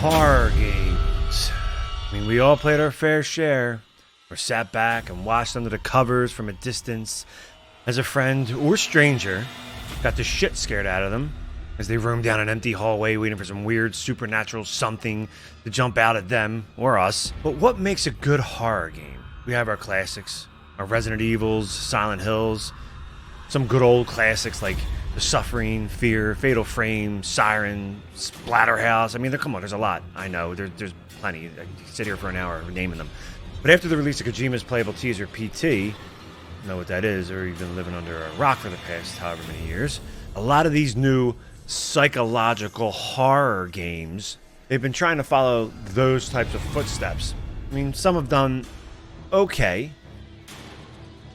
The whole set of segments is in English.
Horror games. I mean, we all played our fair share, or sat back and watched under the covers from a distance as a friend or stranger got the shit scared out of them as they roamed down an empty hallway waiting for some weird supernatural something to jump out at them or us. But what makes a good horror game? We have our classics, our Resident Evils, Silent Hills, some good old classics like The Suffering, Fear, Fatal Frame, Siren, Splatterhouse. I mean, come on, there's a lot. I know, there's plenty. I could sit here for an hour naming them. But after the release of Kojima's playable teaser, PT, know what that is, or you've been living under a rock for the past however many years, a lot of these new psychological horror games, they've been trying to follow those types of footsteps. I mean, some have done okay,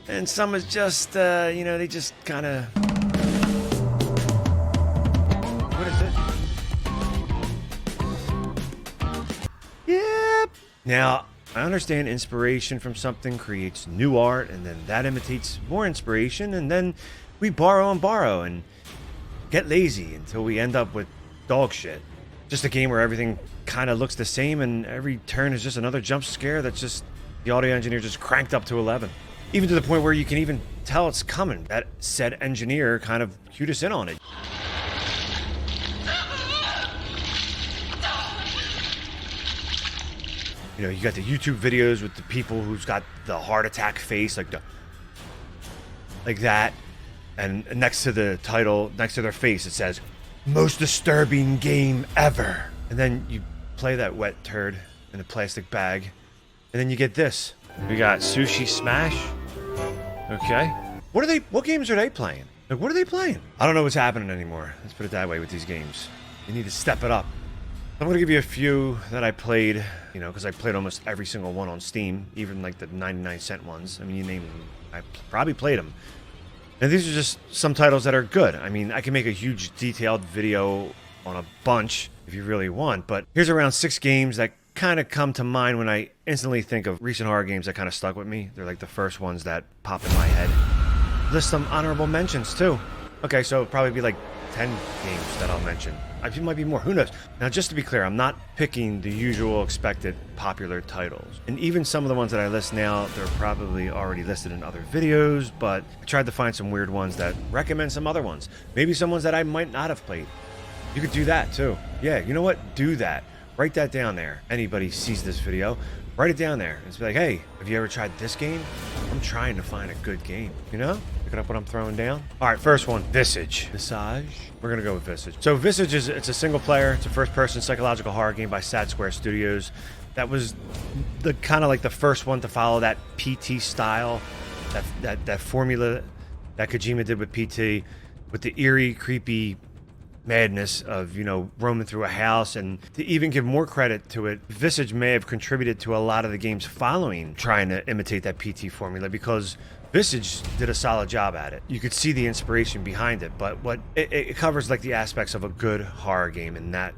and some is just, they just kind of... What is it? Yep. Now, I understand inspiration from something creates new art, and then that imitates more inspiration, and then we borrow and get lazy until we end up with dog shit. Just a game where everything kind of looks the same, and every turn is just another jump scare that's just the audio engineer just cranked up to 11. Even to the point where you can even tell it's coming. That said engineer kind of cued us in on it. You know, you got the YouTube videos with the people who's got the heart attack face, like that, and next to the title, next to their face, it says, "Most disturbing game ever." And then you play that wet turd in a plastic bag, and then you get this. We got Sushi Smash. Okay. What games are they playing? Like, what are they playing? I don't know what's happening anymore. Let's put it that way with these games. You need to step it up. I'm going to give you a few that I played, because I played almost every single one on Steam, even like the 99-cent ones. I mean, you name them, I probably played them. And these are just some titles that are good. I mean, I can make a huge detailed video on a bunch if you really want, but here's around 6 games that kind of come to mind when I instantly think of recent horror games that kind of stuck with me. They're like the first ones that pop in my head. List some honorable mentions, too. Okay, so it'll probably be like 10 games that I'll mention. It might be more, who knows? Now, just to be clear, I'm not picking the usual expected popular titles. And even some of the ones that I list now, they're probably already listed in other videos, but I tried to find some weird ones that recommend some other ones. Maybe some ones that I might not have played. You could do that, too. Yeah, you know what? Do that. Write that down there. Anybody sees this video, write it down there. And be like, hey, have you ever tried this game? I'm trying to find a good game, Picking up what I'm throwing down. All right, first one, Visage. Visage? We're gonna go with Visage. So Visage it's a single player, it's a first-person psychological horror game by Sad Square Studios. That was the kind of like the first one to follow that PT style, that formula that Kojima did with PT, with the eerie, creepy madness of, roaming through a house. And to even give more credit to it, Visage may have contributed to a lot of the games following trying to imitate that PT formula, because Visage did a solid job at it. You could see the inspiration behind it, but it covers like the aspects of a good horror game, and that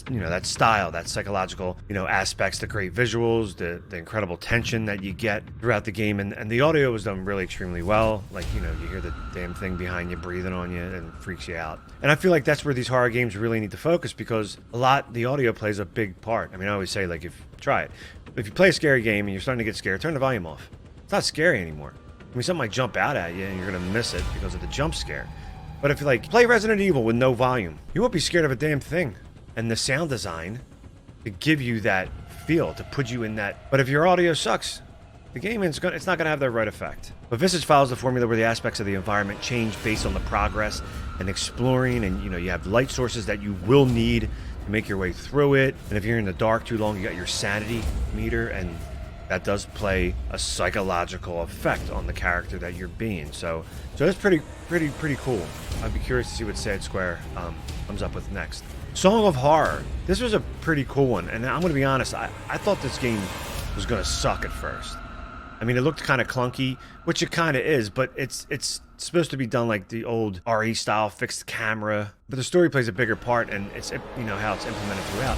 that style, that psychological aspects, the great visuals, the incredible tension that you get throughout the game, and the audio was done really extremely well. Like, you hear the damn thing behind you breathing on you and freaks you out. And I feel like that's where these horror games really need to focus, because the audio plays a big part. I mean, I always say, like, try it. If you play a scary game and you're starting to get scared, turn the volume off. It's not scary anymore. I mean, something might jump out at you and you're going to miss it because of the jump scare. But if you play Resident Evil with no volume, you won't be scared of a damn thing. And the sound design to give you that feel, to put you in that. But if your audio sucks, the game it's not going to have the right effect. But Visage follows the formula where the aspects of the environment change based on the progress and exploring, and you have light sources that you will need to make your way through it. And if you're in the dark too long, you got your sanity meter, and that does play a psychological effect on the character that you're being. So that's pretty cool. I'd be curious to see what Sad Square comes up with next. Song of Horror. This was a pretty cool one, and I'm going to be honest, I thought this game was going to suck at first. I mean, it looked kind of clunky, which it kind of is, but it's supposed to be done like the old RE style, fixed camera, but the story plays a bigger part, and it's how it's implemented throughout.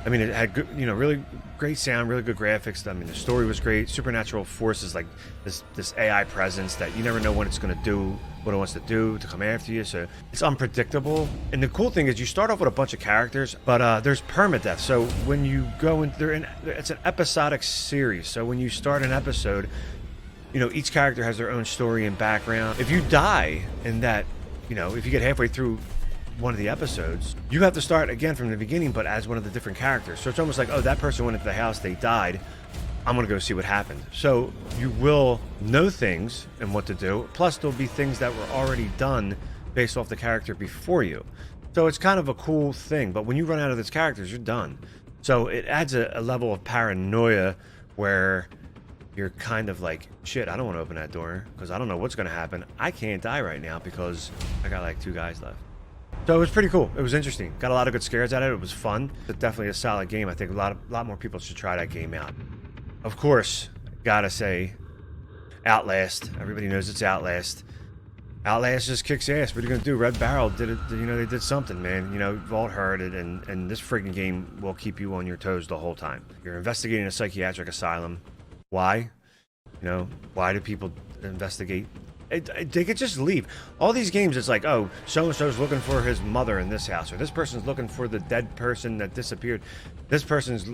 I mean, it had good, you know, really great sound, really good graphics. I mean, the story was great. Supernatural forces, like this AI presence that you never know what it's going to do, what it wants to do to come after you. So it's unpredictable. And the cool thing is, you start off with a bunch of characters, but there's permadeath. So when you go in, it's an episodic series. So when you start an episode, you know, each character has their own story and background. If you die in that, you know, if you get halfway through one of the episodes, you have to start again from the beginning, but as one of the different characters. So it's almost like, oh, that person went into the house, they died, I'm gonna go see what happened. So you will know things and what to do, plus there'll be things that were already done based off the character before you. So it's kind of a cool thing, but when you run out of those characters, you're done. So it adds a level of paranoia where you're kind of like, shit, I don't want to open that door because I don't know what's gonna happen. I can't die right now because I got like 2 guys left. So it was pretty cool. It was interesting. Got a lot of good scares out of it. It was fun. It's definitely a solid game. I think a lot more people should try that game out. Of course, gotta say, Outlast. Everybody knows it's Outlast. Outlast just kicks ass. What are you gonna do? Red Barrel did it. You know, they did something, man. You know, Vault heard it, and this freaking game will keep you on your toes the whole time. You're investigating a psychiatric asylum. Why? You know, why do people investigate? They could just leave. All these games, it's like, oh, so-and-so's looking for his mother in this house, or this person's looking for the dead person that disappeared. This person's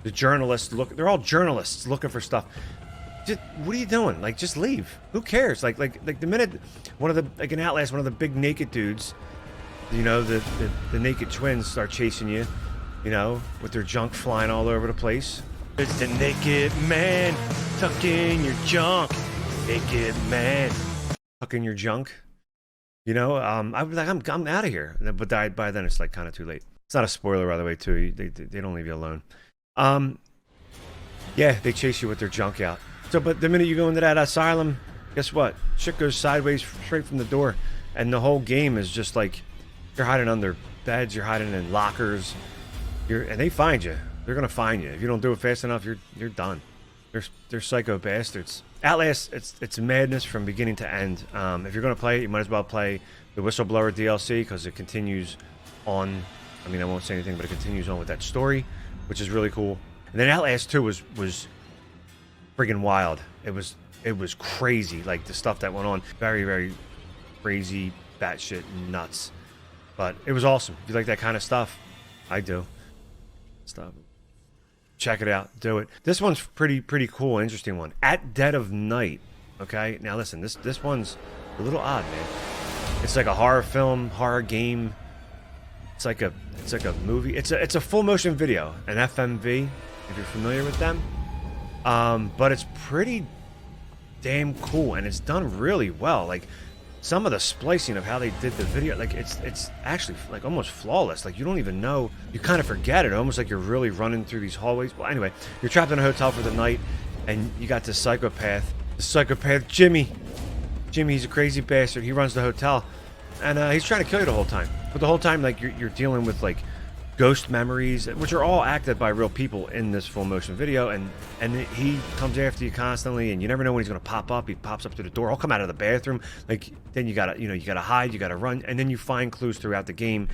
the journalist. They're all journalists looking for stuff. Just, what are you doing? Like, just leave. Who cares? Like the minute like in Outlast, one of the big naked dudes, you know, the naked twins start chasing you, you know, with their junk flying all over the place. It's the naked man tucking your junk. Naked man. In your junk, you know. I was like, I'm out of here, but by then it's like kind of too late. It's not a spoiler, by the way, too. They don't leave you alone. Yeah, they chase you with their junk out. So, but the minute you go into that asylum, guess what? Shit goes sideways straight from the door, and the whole game is just like you're hiding under beds, you're hiding in lockers, and they find you. They're gonna find you if you don't do it fast enough. You're done. They're psycho bastards. Outlast, it's madness from beginning to end. If you're going to play it, you might as well play the Whistleblower DLC because it continues on. I mean, I won't say anything, but it continues on with that story, which is really cool. And then Outlast 2 was friggin' wild. It was crazy, like the stuff that went on. Very, very crazy, batshit nuts. But it was awesome. If you like that kind of stuff, I do. Stuff. Check it out. Do it. This one's pretty cool, interesting one. At Dead of Night. Okay, now listen. This one's a little odd, man. It's like a horror film, horror game. It's like a movie. It's a full motion video, an FMV, if you're familiar with them. But it's pretty damn cool, and it's done really well. Like some of the splicing of how they did the video, like it's actually like almost flawless. Like you don't even know, you kind of forget it, almost like you're really running through these hallways. Well, anyway, you're trapped in a hotel for the night, and you got this psychopath, Jimmy. He's a crazy bastard. He runs the hotel, and he's trying to kill you the whole time. But the whole time, like you're dealing with like ghost memories, which are all acted by real people in this full motion video, and he comes after you constantly, and you never know when he's going to pop up. He pops up through the door. He'll come out of the bathroom. Like then you gotta hide, you gotta run, and then you find clues throughout the game.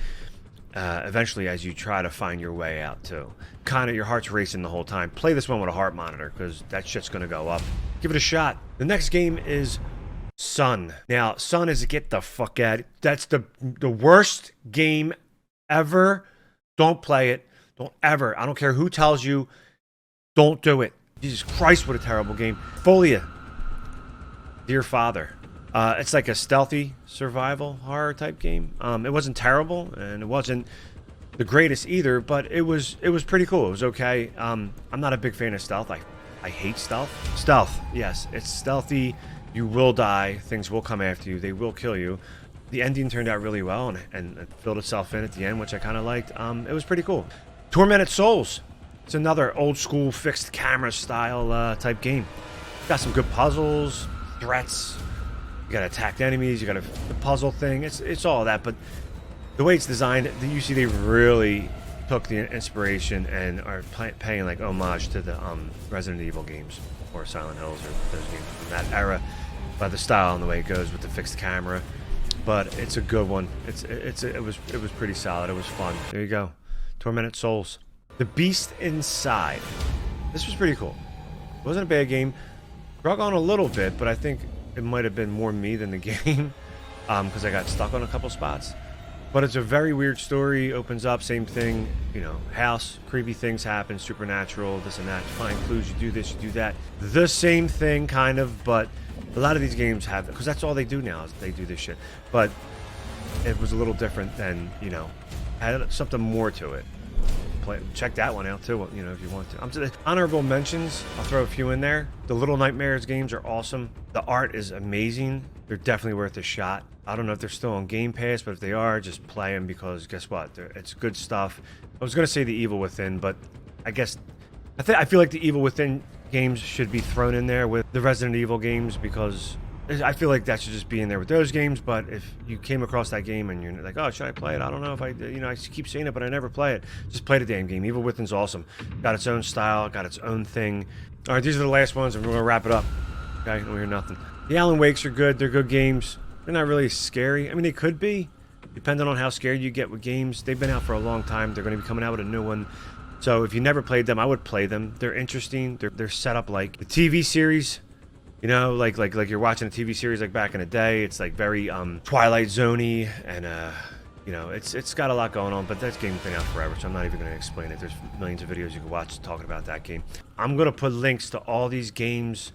Eventually, as you try to find your way out too, kind of your heart's racing the whole time. Play this one with a heart monitor because that shit's going to go up. Give it a shot. The next game is Sun. Now, Sun is get the fuck out. That's the worst game ever. Don't play it. Don't ever. I don't care who tells you. Don't do it. Jesus Christ, what a terrible game. Follia. Dear Father. It's like a stealthy survival horror type game. It wasn't terrible, and it wasn't the greatest either, but it was pretty cool. It was okay. I'm not a big fan of stealth. I hate stealth. Stealth, yes. It's stealthy. You will die. Things will come after you. They will kill you. The ending turned out really well, and it filled itself in at the end, which I kind of liked. It was pretty cool. Tormented Souls. It's another old school fixed camera style type game. Got some good puzzles, threats. You gotta attack the enemies. You got the puzzle thing. It's all that, but the way it's designed, you see they really took the inspiration and are paying like homage to the Resident Evil games or Silent Hills or those games from that era by the style and the way it goes with the fixed camera. But it's a good one. It was pretty solid. It was fun. There you go. Tormented Souls. The Beast Inside. This was pretty cool. It wasn't a bad game. Drug on a little bit, but I think it might have been more me than the game, because I got stuck on a couple spots. But it's a very weird story. Opens up, same thing, you know, house, creepy things happen, supernatural, this and that. Find clues, you do this, you do that. The same thing, kind of, but a lot of these games have, because that's all they do now, is they do this shit. But it was a little different than, you know, had something more to it. Check that one out too, you know, if you want to. Honorable mentions, I'll throw a few in there. The Little Nightmares games are awesome. The art is amazing. They're definitely worth a shot. I don't know if they're still on Game Pass, but if they are, just play them, because guess what? It's good stuff. I was going to say The Evil Within, but I guess I feel like The Evil Within games should be thrown in there with the Resident Evil games, because I feel like that should just be in there with those games. But if you came across that game and you're like, oh, should I play it? I don't know if I keep saying it, but I never play it. Just play the damn game. Evil Within's awesome. Got its own style, got its own thing. All right, these are the last ones, and we're going to wrap it up. Okay, don't hear nothing. The Alan Wakes are good. They're good games. They're not really scary. I mean, they could be, depending on how scared you get with games. They've been out for a long time. They're going to be coming out with a new one. So if you never played them, I would play them. They're interesting. They're set up like the TV series. You know, like you're watching a TV series like back in the day. It's like very Twilight Zone-y, and you know, it's got a lot going on. But that game's been out forever, so I'm not even going to explain it. There's millions of videos you can watch talking about that game. I'm going to put links to all these games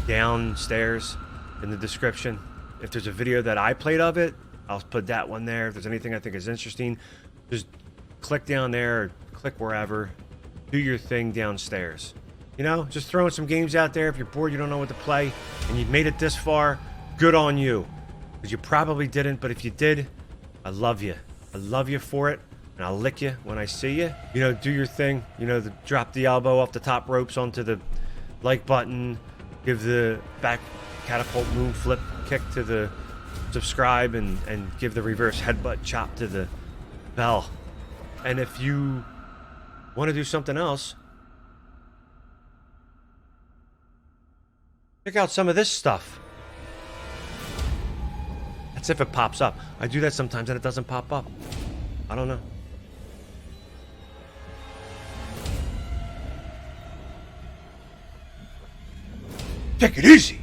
downstairs in the description. If there's a video that I played of it, I'll put that one there. If there's anything I think is interesting, just click down there, or click wherever, do your thing downstairs. You know, just throwing some games out there. If you're bored, you don't know what to play, and you've made it this far, good on you. Because you probably didn't, but if you did, I love you. I love you for it, and I'll lick you when I see you. You know, do your thing. You know, drop the elbow off the top ropes onto the like button, give the back catapult moon flip kick to the subscribe, and give the reverse headbutt chop to the bell. And if you want to do something else, check out some of this stuff. That's if it pops up. I do that sometimes and it doesn't pop up. I don't know. Take it easy.